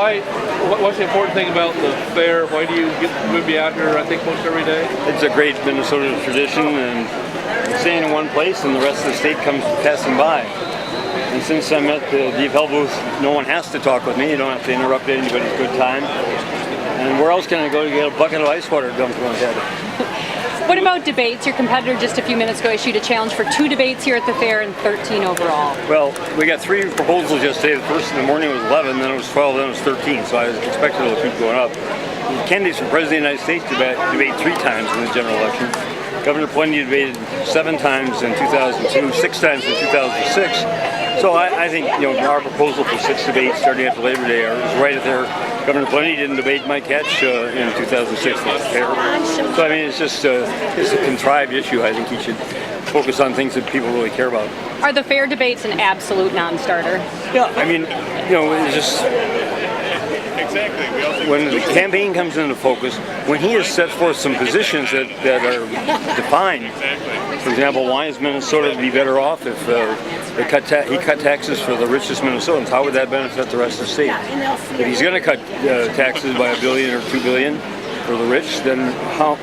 What's the important thing about the fair? Why do you be out here, I think, most every day? It's a great Minnesota tradition, and I'm staying in one place and the rest of the state comes passing by. And since I'm at the DFL booth, no one has to talk with me. You don't have to interrupt anybody's good time. And where else can I go to get a bucket of ice water dumped on my head? What about debates? Your competitor just a few minutes ago issued a challenge for 2 debates here at the fair and 13 overall. Well, we got 3 proposals yesterday. The first in the morning was 11, then it was 12, then it was 13, so I was expecting it'll keep going up. The candidates for President of the United States debate 3 times in the general election. Governor Plenty debated 7 times in 2002, 6 times in 2006. So I think our proposal for 6 debates starting after Labor Day is right at there. Governor Plenty didn't debate Mike Hatch in 2006. So I mean, it's just it's a contrived issue. I think he should focus on things that people really care about. Are the fair debates an absolute non-starter? Yeah, I mean, it's just when the campaign comes into focus, when he has set forth some positions that are defined. For example, why is Minnesota to be better off if he cut taxes for the richest Minnesotans? How would that benefit the rest of the state? If he's going to cut taxes by $1 billion or $2 billion for the rich, then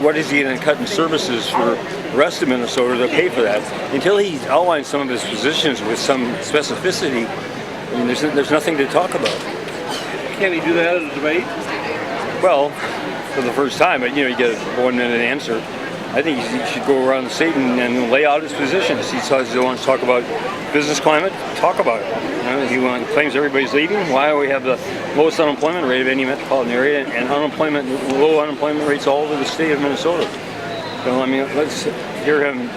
what is he going to cut in services for the rest of Minnesota to pay for that? Until he outlines some of his positions with some specificity, I mean, there's nothing to talk about. Can he do that at a debate? Well, for the first time, but you get a 1-minute answer. I think he should go around the state and lay out his positions. He wants to talk about business climate, talk about it. He claims everybody's leaving. Why we have the lowest unemployment rate of any metropolitan area and low unemployment rates all over the state of Minnesota. So I mean, let's hear him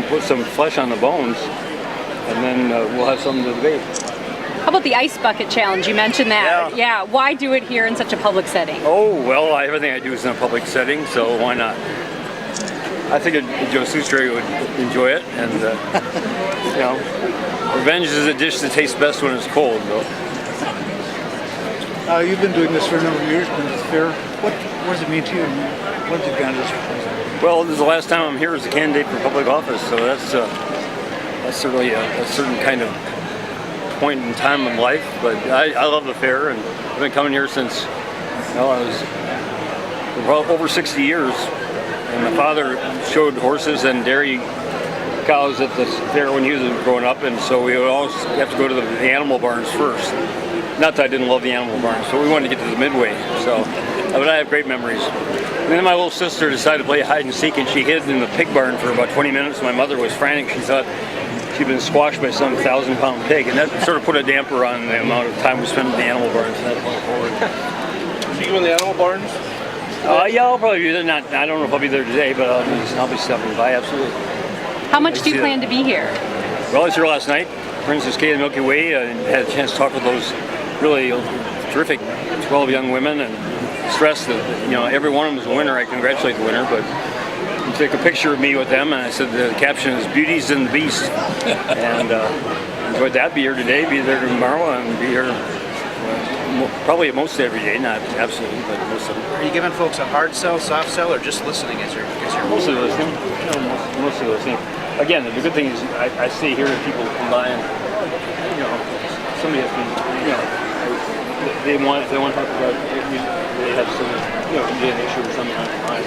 put some flesh on the bones, and then we'll have something to debate. How about the ice bucket challenge? You mentioned that. Yeah. Why do it here in such a public setting? Oh, well, everything I do is in a public setting, so why not? I think Joe Sustray would enjoy it, and revenge is a dish that tastes best when it's cold. You've been doing this for a number of years, been at the fair. What does it mean to you? What have you done this for? Well, this is the last time I'm here as a candidate for public office, so that's certainly a certain kind of point in time in life. But I love the fair, and I've been coming here since I was over 60 years. And my father showed horses and dairy cows at the fair when he was growing up, and so we would always have to go to the animal barns first. Not that I didn't love the animal barns, but we wanted to get to the midway. So, but I have great memories. And then my little sister decided to play hide and seek, and she hid in the pig barn for about 20 minutes. My mother was frantic. She thought she'd been squashed by some 1,000-pound pig, and that sort of put a damper on the amount of time we spent in the animal barns. So you in the animal barns? Yeah, I'll probably be there. I don't know if I'll be there today, but I'll be stopping by, absolutely. How much do you plan to be here? Well, I was here last night. Princess Kay of the Milky Way, and had a chance to talk with those really terrific 12 young women, and stress that every one of them is a winner. I congratulate the winner, but you take a picture of me with them, and I said the caption is "Beauties and the Beast," and enjoyed that. Be here today, be there tomorrow, and be here. Probably most every day, not absolutely, but most of them. Are you giving folks a hard sell, soft sell, or just listening as you're mostly listening? Mostly listening. Again, the good thing is I stay here and people come by and somebody has been if they want to talk about they have some an issue or something on their mind.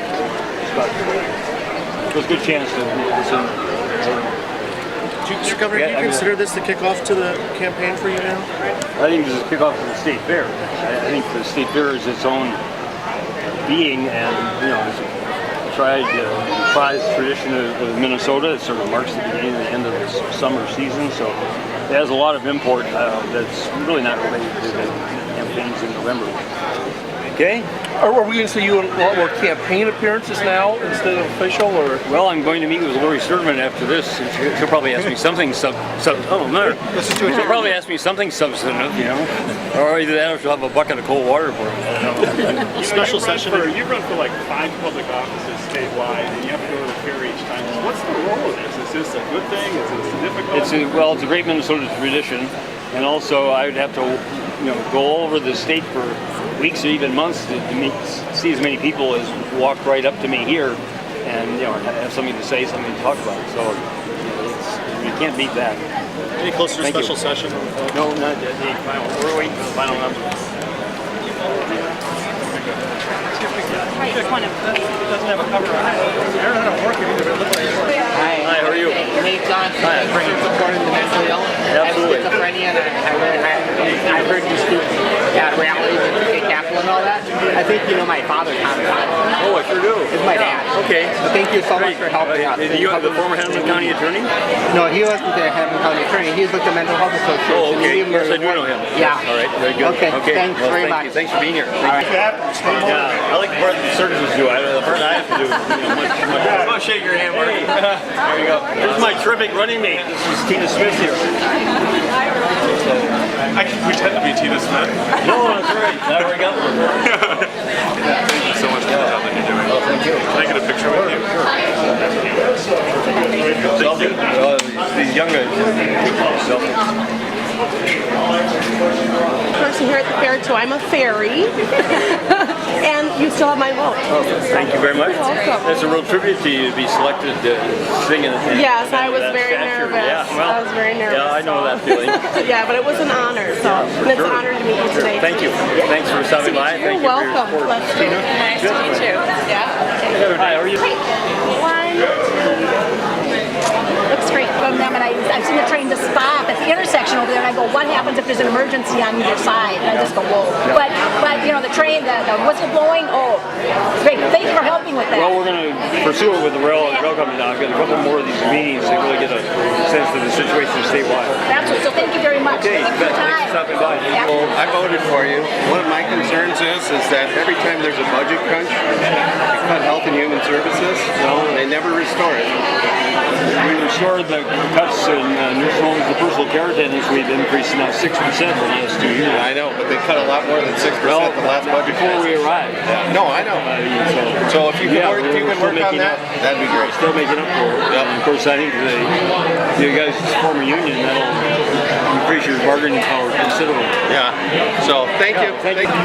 There's a good chance to listen. Governor, do you consider this the kickoff to the campaign for you now? I think this is a kickoff to the state fair. I think the state fair is its own being, and it's a prized tradition of Minnesota. It sort of marks the beginning and the end of the summer season, so it has a lot of import that's really not related to the campaigns in November. Okay. Are we going to see you in a lot more campaign appearances now instead of official, or? Well, I'm going to meet with Lori Sturman after this. She'll probably ask me something She'll probably ask me something substantive, or either that or she'll have a bucket of cold water for me. Special session. You run for like 5 public offices statewide, and you have to go to the fair each time. What's the role of this? Is this a good thing? Is it difficult? It's a great Minnesota tradition, and also I would have to go all over the state for weeks or even months to see as many people as walk right up to me here and have something to say, something to talk about. So you can't beat that. Any closer to special session? No, not yet. We're waiting for the final number. Hi, how are you? Nate Johnson, Hi. supporting the mentally ill. Absolutely. I have schizophrenia, and I heard you speak at rallies and state capitol and all that. I think you know my father, Tom Johnson. Oh, I sure do. Is my dad. Okay. So thank you so much for helping us. You are the former Hamilton County attorney? No, he wasn't the Hamilton County attorney. He was with the Mental Health Association. Oh, okay. He gave him Yes, I the do know him. Yeah. All right, very good. Okay, thanks well, very thank much. you. Thanks for being here. All right. Yeah, I like the part that the surgeons do. The part I have to do, much. I'll shake your hand, Mark. There you go. This is my terrific running mate. This is Tina Smith here. I can pretend to be Tina Smith. No, that's all right. That worked out. Thank you so much for the job that you're doing. Oh, thank you. Can I get a picture with you? Selfie? These young guys. Selfie. Person here at the fair too. I'm a fairy, and you still have my vote. Oh, thank you very much. You're welcome. It's a real tribute to you to be selected to sing in Yes, I was that very stature. nervous. Yeah, well, I was very nervous. Yeah, I know that feeling. Yeah, but it was an honor. So, and it's an honor to meet you today. Thank you. Thanks for stopping by. Thank You're you welcome. for your support. Tina? Nice to meet you. Yeah. Hi, how are you? Looks great from them, and I've seen the train just stop at the intersection over there, and I go, what happens if there's an emergency on either side? And I just go, whoa. But you know, the train, the whistle blowing, oh, it's great. Thank you for helping with that. Well, we're going to pursue it with the rail company now. I've got a couple more of these meetings to really get a sense of the situation statewide. Absolutely. So thank you very much. Okay, Thank you for your thanks time. for stopping by. Yeah. Well, I voted for you. One of my concerns is that every time there's a budget crunch, they cut health and human services. No, they never restore it. We restored the cuts in nursing homes and personal care attendants. We've increased now 6% in the last 2 years. I know, but they cut a lot more than 6% the last budget. Before we arrived. No, I know. So if you can work on that, that'd be great. Still making up for it. Yep. And of course, I think you guys form a union, that'll increase your bargaining power considerably. Yeah. So thank you. Thank you.